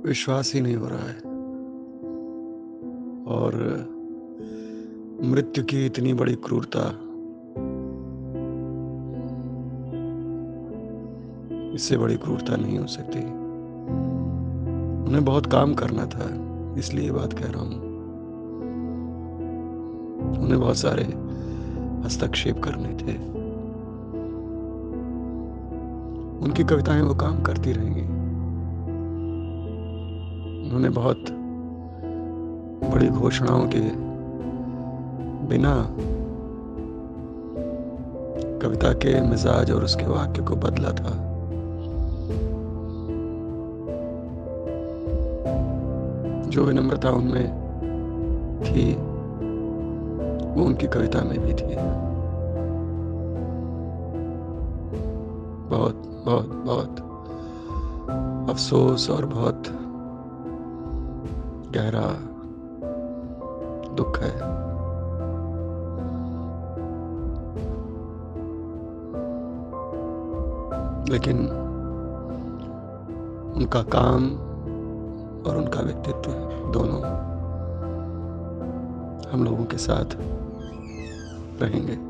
विश्वास ही नहीं हो रहा है। और मृत्यु की इतनी बड़ी क्रूरता, इससे बड़ी क्रूरता नहीं हो सकती। उन्हें बहुत काम करना था, इसलिए ये बात कह रहा हूँ। उन्हें बहुत सारे हस्तक्षेप करने थे। उनकी कविताएं वो काम करती रहेंगी। उन्होंने बहुत बड़ी घोषणाओं के बिना कविता के मिजाज और उसके वाक्य को बदला था। जो विनम्रता उनमें थी, वो उनकी कविता में भी थी। बहुत बहुत बहुत अफसोस और बहुत गहरा दुख है। लेकिन उनका काम और उनका व्यक्तित्व दोनों हम लोगों के साथ रहेंगे।